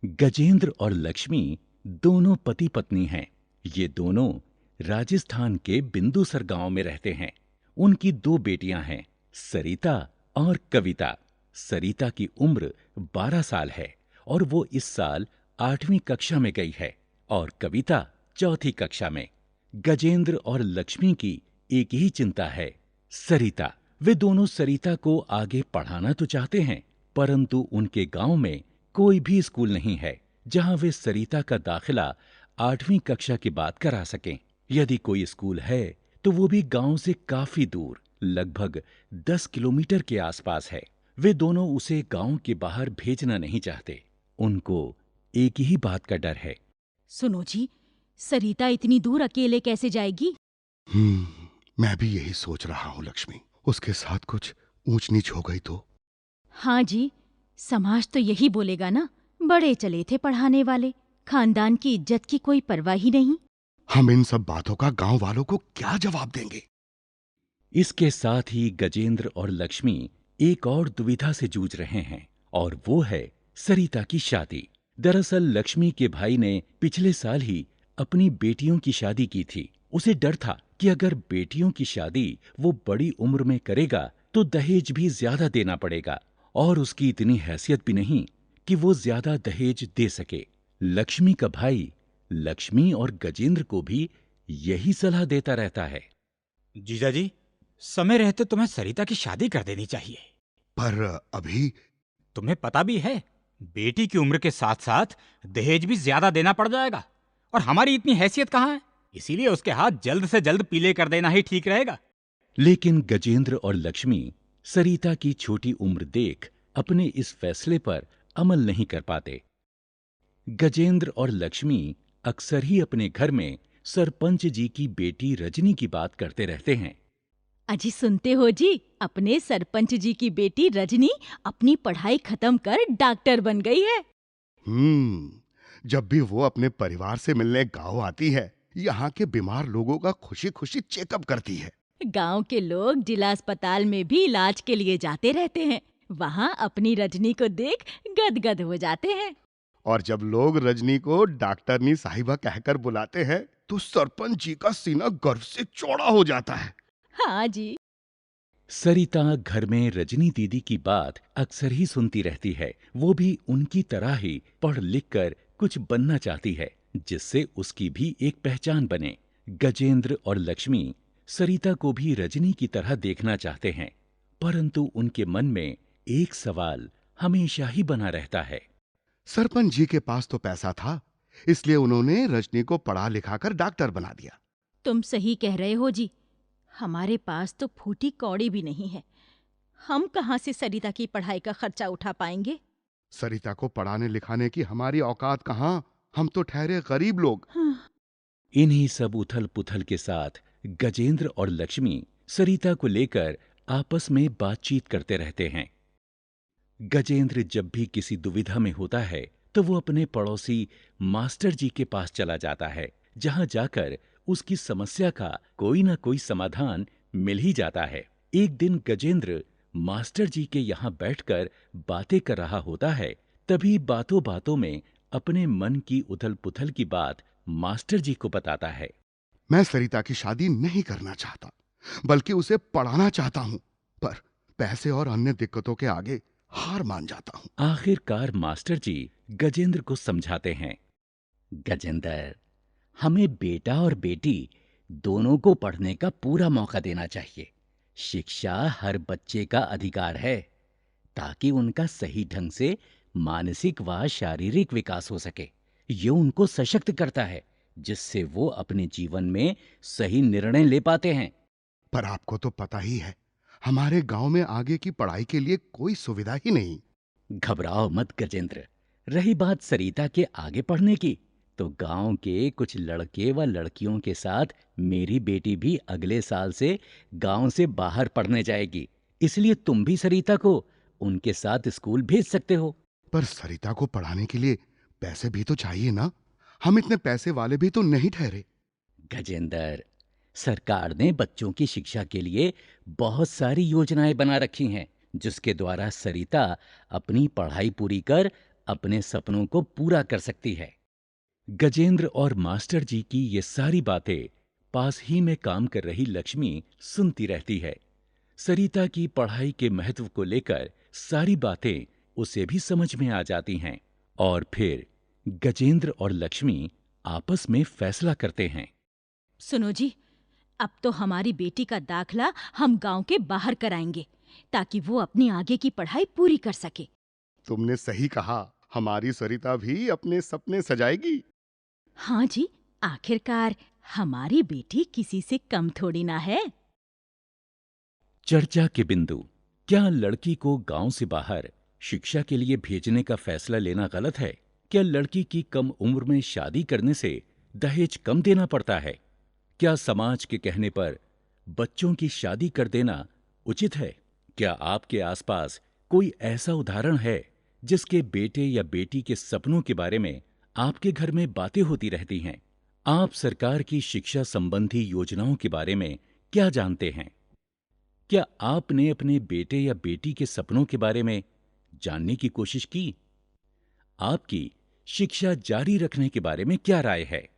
गजेंद्र और लक्ष्मी दोनों पति पत्नी हैं। ये दोनों राजस्थान के बिंदुसर गांव में रहते हैं। उनकी दो बेटियां हैं, सरिता और कविता। सरिता की उम्र 12 साल है और वो इस साल 8वीं कक्षा में गई है और कविता चौथी कक्षा में। गजेंद्र और लक्ष्मी की एक ही चिंता है, सरिता। वे दोनों सरिता को आगे पढ़ाना तो चाहते हैं, परंतु उनके गांव में कोई भी स्कूल नहीं है जहां वे सरिता का दाखिला 8वीं कक्षा के बाद करा सकें। यदि कोई स्कूल है तो वो भी गांव से काफी दूर, लगभग 10 किलोमीटर के आसपास है। वे दोनों उसे गांव के बाहर भेजना नहीं चाहते। उनको एक ही बात का डर है। सुनो जी, सरिता इतनी दूर अकेले कैसे जाएगी? मैं भी यही सोच रहा हूँ लक्ष्मी। उसके साथ कुछ ऊंच नीच हो गई तो। हाँ जी, समाज तो यही बोलेगा ना, बड़े चले थे पढ़ाने वाले, खानदान की इज्जत की कोई परवाह ही नहीं। हम इन सब बातों का गांव वालों को क्या जवाब देंगे? इसके साथ ही गजेंद्र और लक्ष्मी एक और दुविधा से जूझ रहे हैं और वो है सरिता की शादी। दरअसल लक्ष्मी के भाई ने पिछले साल ही अपनी बेटियों की शादी की थी। उसे डर था कि अगर बेटियों की शादी वो बड़ी उम्र में करेगा तो दहेज भी ज्यादा देना पड़ेगा और उसकी इतनी हैसियत भी नहीं कि वो ज्यादा दहेज दे सके। लक्ष्मी का भाई लक्ष्मी और गजेंद्र को भी यही सलाह देता रहता है। जीजा जी, समय रहते तुम्हें सरिता की शादी कर देनी चाहिए। पर अभी तुम्हें पता भी है, बेटी की उम्र के साथ साथ दहेज भी ज्यादा देना पड़ जाएगा और हमारी इतनी हैसियत कहाँ है। इसीलिए उसके हाथ जल्द से जल्द पीले कर देना ही ठीक रहेगा। लेकिन गजेंद्र और लक्ष्मी सरिता की छोटी उम्र देख अपने इस फैसले पर अमल नहीं कर पाते। गजेंद्र और लक्ष्मी अक्सर ही अपने घर में सरपंच जी की बेटी रजनी की बात करते रहते हैं। अजी सुनते हो जी, अपने सरपंच जी की बेटी रजनी अपनी पढ़ाई खत्म कर डॉक्टर बन गई है। जब भी वो अपने परिवार से मिलने गांव आती है, यहाँ के बीमार लोगों का खुशी खुशी चेकअप करती है। गांव के लोग जिला अस्पताल में भी इलाज के लिए जाते रहते हैं। वहाँ अपनी रजनी को देख गदगद हो जाते हैं। और जब लोग रजनी को डॉक्टरनी साहिबा कहकर बुलाते हैं तो सरपंच जी का सीना गर्व से चौड़ा हो जाता है। हाँ जी। सरिता घर में रजनी दीदी की बात अक्सर ही सुनती रहती है। वो भी उनकी तरह ही पढ़ लिख कर कुछ बनना चाहती है जिससे उसकी भी एक पहचान बने। गजेंद्र और लक्ष्मी सरिता को भी रजनी की तरह देखना चाहते हैं, परंतु उनके मन में एक सवाल हमेशा ही बना रहता है। सरपंच जी के पास तो पैसा था, इसलिए उन्होंने रजनी को पढ़ा लिखाकर डॉक्टर बना दिया। तुम सही कह रहे हो जी, हमारे पास तो फूटी कौड़ी भी नहीं है। हम कहाँ से सरिता की पढ़ाई का खर्चा उठा पाएंगे? सरिता को पढ़ाने लिखाने की हमारी औकात कहाँ? हम तो ठहरे गरीब लोग। हाँ। इन्हीं सब उथल पुथल के साथ गजेंद्र और लक्ष्मी सरिता को लेकर आपस में बातचीत करते रहते हैं। गजेंद्र जब भी किसी दुविधा में होता है तो वो अपने पड़ोसी मास्टर जी के पास चला जाता है, जहां जाकर उसकी समस्या का कोई ना कोई समाधान मिल ही जाता है। एक दिन गजेंद्र मास्टर जी के यहाँ बैठकर बातें कर रहा होता है, तभी बातों बातों में अपने मन की उथल पुथल की बात मास्टर जी को बताता है। मैं सरिता की शादी नहीं करना चाहता, बल्कि उसे पढ़ाना चाहता हूं, पर पैसे और अन्य दिक्कतों के आगे हार मान जाता हूं। आखिरकार मास्टर जी गजेंद्र को समझाते हैं। गजेंद्र, हमें बेटा और बेटी दोनों को पढ़ने का पूरा मौका देना चाहिए। शिक्षा हर बच्चे का अधिकार है, ताकि उनका सही ढंग से मानसिक व शारीरिक विकास हो सके। ये उनको सशक्त करता है, जिससे वो अपने जीवन में सही निर्णय ले पाते हैं। पर आपको तो पता ही है, हमारे गांव में आगे की पढ़ाई के लिए कोई सुविधा ही नहीं। घबराओ मत गजेंद्र। रही बात सरिता के आगे पढ़ने की, तो गांव के कुछ लड़के व लड़कियों के साथ मेरी बेटी भी अगले साल से गांव से बाहर पढ़ने जाएगी। इसलिए तुम भी सरिता को उनके साथ स्कूल भेज सकते हो। पर सरिता को पढ़ाने के लिए पैसे भी तो चाहिए ना? हम इतने पैसे वाले भी तो नहीं ठहरे। गजेंद्र, सरकार ने बच्चों की शिक्षा के लिए बहुत सारी योजनाएं बना रखी हैं, जिसके द्वारा सरिता अपनी पढ़ाई पूरी कर अपने सपनों को पूरा कर सकती है। गजेंद्र और मास्टर जी की ये सारी बातें पास ही में काम कर रही लक्ष्मी सुनती रहती है। सरिता की पढ़ाई के महत्व को लेकर सारी बातें उसे भी समझ में आ जाती हैं और फिर गजेंद्र और लक्ष्मी आपस में फैसला करते हैं। सुनो जी, अब तो हमारी बेटी का दाखला हम गांव के बाहर कराएंगे ताकि वो अपनी आगे की पढ़ाई पूरी कर सके। तुमने सही कहा, हमारी सरिता भी अपने सपने सजाएगी। हाँ जी, आखिरकार हमारी बेटी किसी से कम थोड़ी ना है। चर्चा के बिंदु। क्या लड़की को गांव से बाहर शिक्षा के लिए भेजने का फैसला लेना गलत है? क्या लड़की की कम उम्र में शादी करने से दहेज कम देना पड़ता है? क्या समाज के कहने पर बच्चों की शादी कर देना उचित है? क्या आपके आसपास कोई ऐसा उदाहरण है जिसके बेटे या बेटी के सपनों के बारे में आपके घर में बातें होती रहती हैं? आप सरकार की शिक्षा संबंधी योजनाओं के बारे में क्या जानते हैं? क्या आपने अपने बेटे या बेटी के सपनों के बारे में जानने की कोशिश की? आपकी शिक्षा जारी रखने के बारे में क्या राय है?